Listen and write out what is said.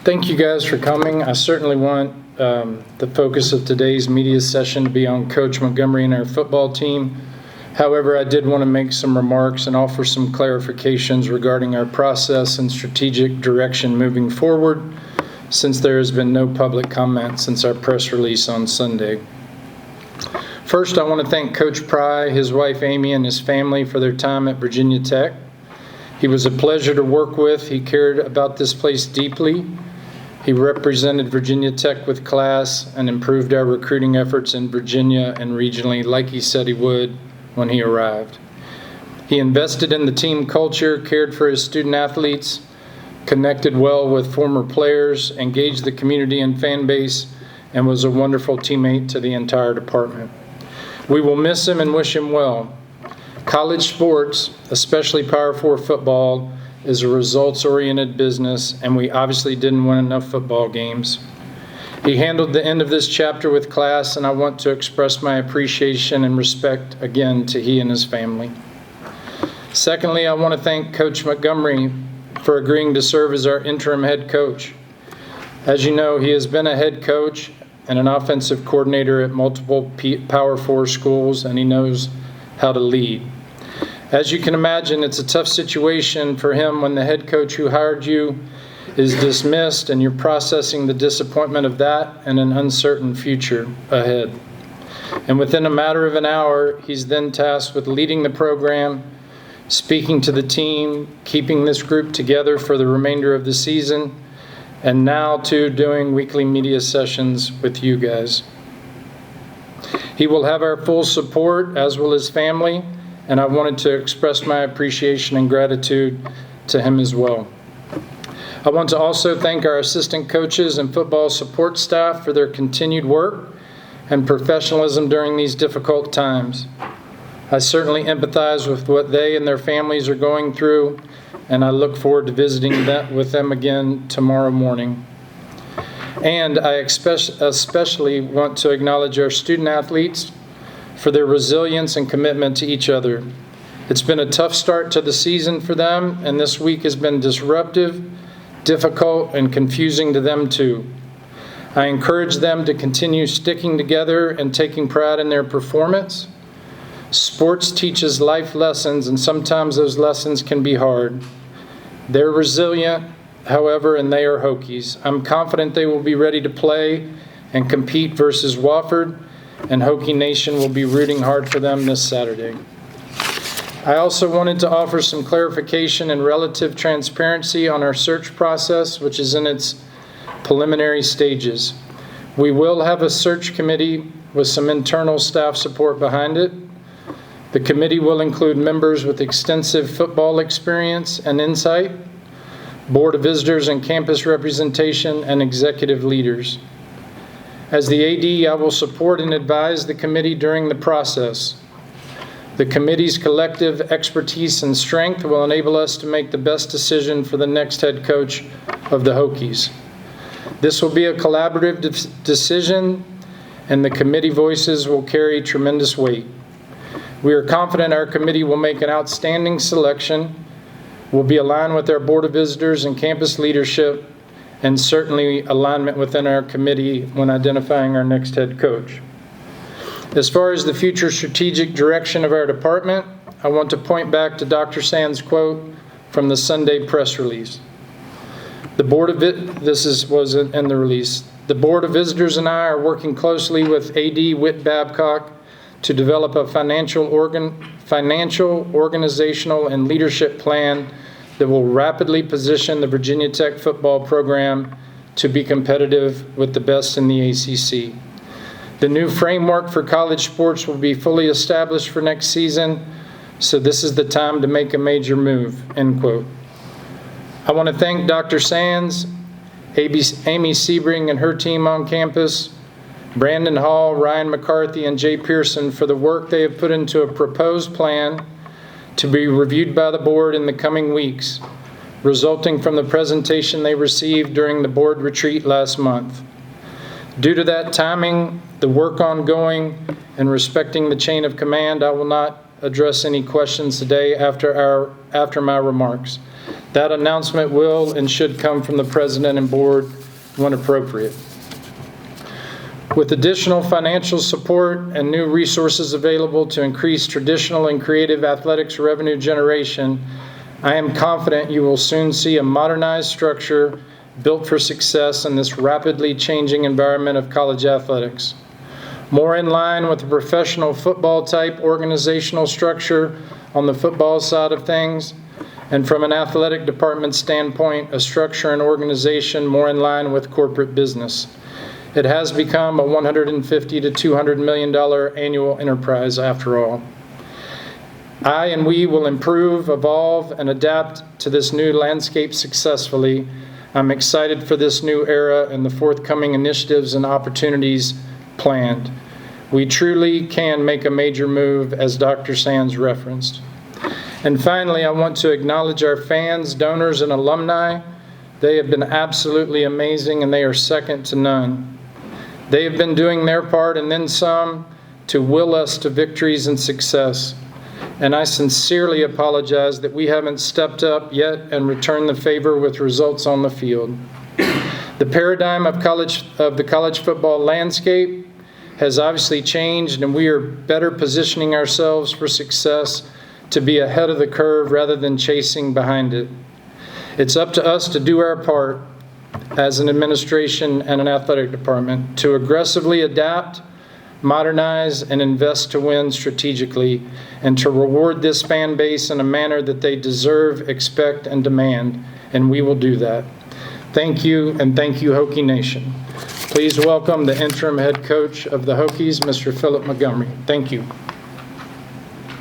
Thank you guys for coming. I certainly want the focus of today's media session to be on Coach Montgomery and our football team. However, I did want to make some remarks and offer some clarifications regarding our process and strategic direction moving forward, since there has been no public comment since our press release on Sunday. First, I want to thank Coach Pry, his wife Amy, and his family for their time at Virginia Tech. He was a pleasure to work with. He cared about this place deeply. He represented Virginia Tech with class and improved our recruiting efforts in Virginia and regionally, like he said he would when he arrived. He invested in the team culture, cared for his student athletes, connected well with former players, engaged the community and fan base, and was a wonderful teammate to the entire department. We will miss him and wish him well. College sports, especially Power 4 football, is a results-oriented business, and we obviously didn't win enough football games. He handled the end of this chapter with class, and I want to express my appreciation and respect again to he and his family. Secondly, I want to thank Coach Montgomery for agreeing to serve as our interim head coach. As you know, he has been a head coach and an offensive coordinator at multiple Power 4 schools, and he knows how to lead. As you can imagine, it's a tough situation for him when the head coach who hired you is dismissed and you're processing the disappointment of that and an uncertain future ahead. And within a matter of an hour, he's then tasked with leading the program, speaking to the team, keeping this group together for the remainder of the season, and now too doing weekly media sessions with you guys. He will have our full support, as will his family, and I wanted to express my appreciation and gratitude to him as well. I want to also thank our assistant coaches and football support staff for their continued work and professionalism during these difficult times. I certainly empathize with what they and their families are going through, and I look forward to visiting with them again tomorrow morning. And I especially want to acknowledge our student athletes for their resilience and commitment to each other. It's been a tough start to the season for them, and this week has been disruptive, difficult, and confusing to them too. I encourage them to continue sticking together and taking pride in their performance. Sports teaches life lessons, and sometimes those lessons can be hard. They're resilient, however, and they are Hokies. I'm confident they will be ready to play and compete versus Wofford, and Hokie Nation will be rooting hard for them this Saturday. I also wanted to offer some clarification and relative transparency on our search process, which is in its preliminary stages. We will have a search committee with some internal staff support behind it. The committee will include members with extensive football experience and insight, Board of Visitors and campus representation, and executive leaders. As the AD, I will support and advise the committee during the process. The committee's collective expertise and strength will enable us to make the best decision for the next head coach of the Hokies. This will be a collaborative decision, and the committee voices will carry tremendous weight. We are confident our committee will make an outstanding selection, will be aligned with our Board of Visitors and campus leadership, and certainly alignment within our committee when identifying our next head coach. As far as the future strategic direction of our department, I want to point back to Dr. Sands' quote from the Sunday press release. Was in the release. The Board of Visitors and I are working closely with AD Whit Babcock to develop a financial, organizational, and leadership plan that will rapidly position the Virginia Tech football program to be competitive with the best in the ACC. The new framework for college sports will be fully established for next season, so this is the time to make a major move, end quote. I want to thank Dr. Sands, Amy Sebring and her team on campus, Brandon Hall, Ryan McCarthy, and Jay Pearson for the work they have put into a proposed plan to be reviewed by the board in the coming weeks, resulting from the presentation they received during the board retreat last month. Due to that timing, the work ongoing, and respecting the chain of command, I will not address any questions today after my remarks. That announcement will and should come from the president and board when appropriate. With additional financial support and new resources available to increase traditional and creative athletics revenue generation, I am confident you will soon see a modernized structure built for success in this rapidly changing environment of college athletics. More in line with the professional football type organizational structure on the football side of things, and from an athletic department standpoint, a structure and organization more in line with corporate business. It has become a $150 to $200 million annual enterprise after all. I and we will improve, evolve, and adapt to this new landscape successfully. I'm excited for this new era and the forthcoming initiatives and opportunities planned. We truly can make a major move, as Dr. Sands referenced. And finally, I want to acknowledge our fans, donors, and alumni. They have been absolutely amazing, and they are second to none. They have been doing their part and then some to will us to victories and success. And I sincerely apologize that we haven't stepped up yet and returned the favor with results on the field. The paradigm of the college football landscape has obviously changed, and we are better positioning ourselves for success to be ahead of the curve rather than chasing behind it. It's up to us to do our part as an administration and an athletic department to aggressively adapt, modernize, and invest to win strategically, and to reward this fan base in a manner that they deserve, expect, and demand, and we will do that. Thank you, and thank you, Hokie Nation. Please welcome the interim head coach of the Hokies, Mr. Philip Montgomery. Thank you.